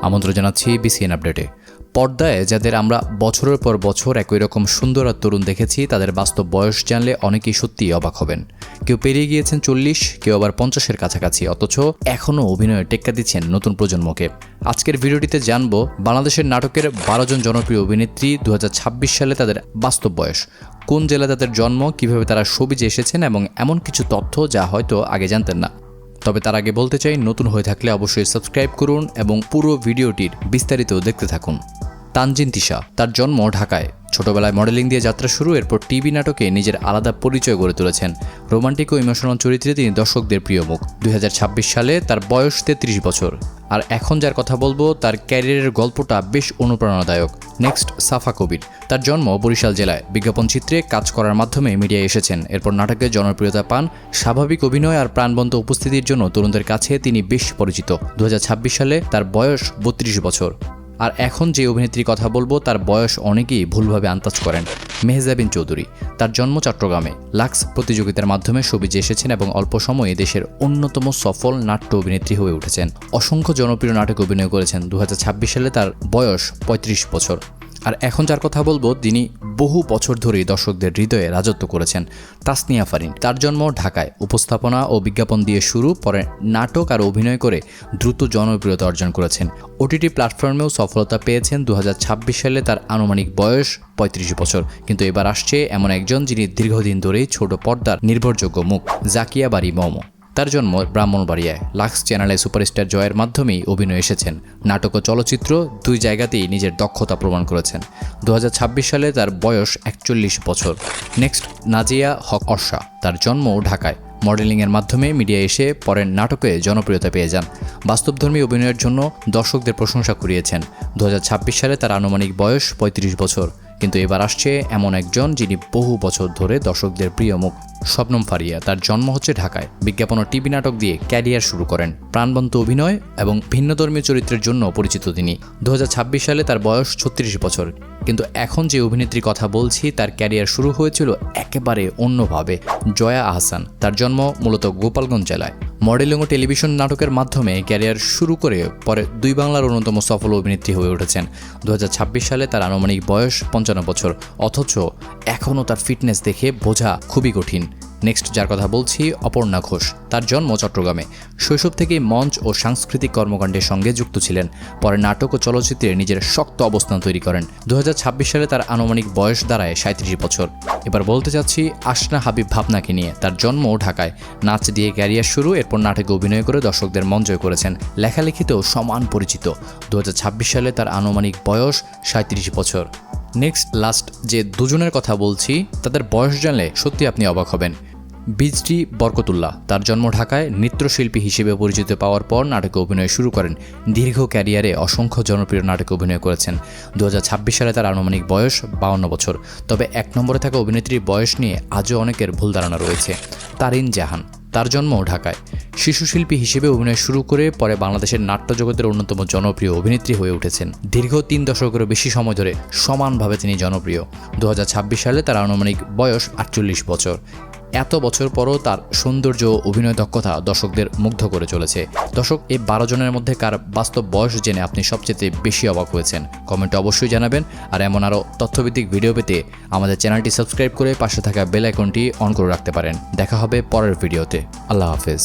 আমন্ত্রণ জানাচ্ছি বিসিএন আপডেটে। পর্দায় যাদের আমরা বছরের পর বছর একই রকম সুন্দর আর তরুণ দেখেছি, তাদের বাস্তব বয়স জানলে অনেকেই সত্যিই অবাক হবেন। কেউ পেরিয়ে গিয়েছেন 40, কেউ আবার 50-এর কাছাকাছি, অথচ এখনও অভিনয়ে টেক্কা দিচ্ছেন নতুন প্রজন্মকে। আজকের ভিডিওটিতে জানব বাংলাদেশের নাটকের 12 জন জনপ্রিয় অভিনেত্রী 2026 সালে তাদের বাস্তব বয়স, কোন জেলায় তাদের জন্ম, কিভাবে তারা শোবিজে এসেছেন এবং এমন কিছু তথ্য যা হয়তো আগে জানতেন না। তবে তার আগে বলতে চাই, নতুন হয়ে থাকলে অবশ্যই সাবস্ক্রাইব করুন এবং পুরো ভিডিওটির বিস্তারিত দেখতে থাকুন। তানজিন তিশা, তার জন্ম ঢাকায়। ছোটবেলায় মডেলিং দিয়ে যাত্রা শুরু, এরপর টিভি নাটকে নিজের আলাদা পরিচয় গড়ে তুলেছেন। রোমান্টিক ও ইমোশনাল চরিত্রে তিনি দর্শকদের প্রিয় মুখ। 2026 সালে তার বয়স 33 বছর। আর এখন যার কথা বলবো, তার ক্যারিয়ারের গল্পটা বেশ অনুপ্রেরণাদায়ক। নেক্সট, সাফা কবির। তার জন্ম বরিশাল জেলায়। বিজ্ঞাপন চিত্রে কাজ করার মাধ্যমে মিডিয়ায় এসেছেন, এরপর নাটকে জনপ্রিয়তা পান। স্বাভাবিক অভিনয় আর প্রাণবন্ত উপস্থিতির জন্য তরুণদের কাছে তিনি বেশ পরিচিত। 2026 সালে তার বয়স 32 বছর। আর এখন যে অভিনেত্রীর কথা বলবো, তার বয়স অনেকেই ভুলভাবে আন্দাজ করেন। মেহজাবিন চৌধুরী। তার জন্ম চট্টগ্রামে। লাক্স প্রতিযোগিতার মাধ্যমে শোবিজে এসেছেন এবং অল্প সময়ে দেশের অন্যতম সফল নাট্য অভিনেত্রী হয়ে উঠেছেন। অসংখ্য জনপ্রিয় নাটকে অভিনয় করেছেন। 2026 সালে তার বয়স 35 বছর। আর এখন যার কথা বলবো, তিনি বহু বছর ধরেই দর্শকদের হৃদয়ে রাজত্ব করেছেন। তাসনিয়া ফারিন। তার জন্ম ঢাকায়। উপস্থাপনা ও বিজ্ঞাপন দিয়ে শুরু, পরে নাটক আর অভিনয় করে দ্রুত জনপ্রিয়তা অর্জন করেছেন। ওটিটি প্ল্যাটফর্মেও সফলতা পেয়েছেন। 2026 সালে তার আনুমানিক বয়স 35 বছর। কিন্তু এবার আসছে এমন একজন যিনি দীর্ঘদিন ধরেই ছোট পর্দার নির্ভরযোগ্য মুখ, জাকিয়া বারি মম। তার জন্ম ব্রাহ্মণবাড়িয়ায়। লাক্স চ্যানেলে সুপারস্টার জয়ের মাধ্যমেই অভিনয় এসেছেন। নাটক ও চলচ্চিত্র দুই জায়গাতেই নিজের দক্ষতা প্রমাণ করেছেন। 2026 সালে তার বয়স 41 বছর। নেক্সট, নাজিয়া হক অর্ষা। তার জন্ম ঢাকায়। মডেলিংয়ের মাধ্যমে মিডিয়ায় এসে পরে নাটকে জনপ্রিয়তা পেয়ে যান। বাস্তবধর্মী অভিনয়ের জন্য দর্শকদের প্রশংসা কুড়িয়েছেন। 2026 সালে তার আনুমানিক বয়স 35 বছর। কিন্তু এবার আসছে এমন একজন যিনি বহু বছর ধরে দর্শকদের প্রিয় মুখ, শবনম ফারিয়া। তার জন্ম হচ্ছে ঢাকায়। বিজ্ঞাপন ও টিভি নাটক দিয়ে ক্যারিয়ার শুরু করেন। প্রাণবন্ত অভিনয় এবং ভিন্নধর্মী চরিত্রের জন্য পরিচিত তিনি। 2026 সালে তার বয়স 36 বছর। কিন্তু এখন যে অভিনেত্রীর কথা বলছি, তার ক্যারিয়ার শুরু হয়েছিল একেবারে অন্যভাবে। জয়া আহসান। তার জন্ম মূলত গোপালগঞ্জ জেলায়। মডেলিং ও টেলিভিশন নাটকের মাধ্যমে ক্যারিয়ার শুরু করে পরে দুই বাংলার অন্যতম সফল অভিনেত্রী হয়ে উঠেছেন। 2026 সালে তার আনুমানিক বয়স 55 বছর। অথচ এখনও তার ফিটনেস দেখে বোঝা খুবই কঠিন। নেক্সট যার কথা বলছি, অপর্ণা ঘোষ। তার জন্ম চট্টগ্রামে। শৈশব থেকেই মঞ্চ ও সাংস্কৃতিক কর্মকাণ্ডের সঙ্গে যুক্ত ছিলেন। পরে নাটক ও চলচ্চিত্রে নিজের শক্ত অবস্থান তৈরি করেন। 2026 সালে তার আনুমানিক বয়স দাঁড়ায় 37 বছর। এবার বলতে চাচ্ছি আসনা হাবিব ভাবনাকে নিয়ে। তার জন্ম ঢাকায়। নাচ দিয়ে ক্যারিয়ার শুরু, এরপর নাটকে অভিনয় করে দর্শকদের মন জয় করেছেন। লেখালেখিতেও সমান পরিচিত। 2026 সালে তার আনুমানিক বয়স 37 বছর। নেক্সট লাস্ট যে দুজনের কথা বলছি, তাদের বয়স জানলে সত্যি আপনি অবাক হবেন। বিজরি বরকতুল্লাহ। তার জন্ম ঢাকায়। নৃত্যশিল্পী হিসেবে পরিচিত পাওয়ার পর নাটকে অভিনয় শুরু করেন। দীর্ঘ ক্যারিয়ারে অসংখ্য জনপ্রিয় নাটকে অভিনয় করেছেন। 2026 সালে তার আনুমানিক বয়স 52 বছর। তবে এক নম্বরে থাকা অভিনেত্রীর বয়স নিয়ে আজও অনেকের ভুল ধারণা রয়েছে। তারিন জাহান। তার জন্ম ঢাকায়। শিশুশিল্পী হিসেবে অভিনয় শুরু করে পরে বাংলাদেশের নাট্য জগতের অন্যতম জনপ্রিয় অভিনেত্রী হয়ে উঠেছেন। দীর্ঘ 3 দশকেরও বেশি সময় ধরে সমানভাবে তিনি জনপ্রিয়। 2026 সালে তার আনুমানিক বয়স 48 বছর। এত বছর পরও তার সৌন্দর্য ও অভিনয় দক্ষতা দর্শকদের মুগ্ধ করে চলেছে। দর্শক, এই 12 জনের মধ্যে কার বাস্তব বয়স জেনে আপনি সবচেয়ে বেশি অবাক হয়েছেন? কমেন্টে অবশ্যই জানাবেন। আর এমন আরও তথ্যভিত্তিক ভিডিও পেতে আমাদের চ্যানেলটি সাবস্ক্রাইব করে পাশে থাকা বেল আইকনটি অন করে রাখতে পারেন। দেখা হবে পরের ভিডিওতে। আল্লাহ হাফেজ।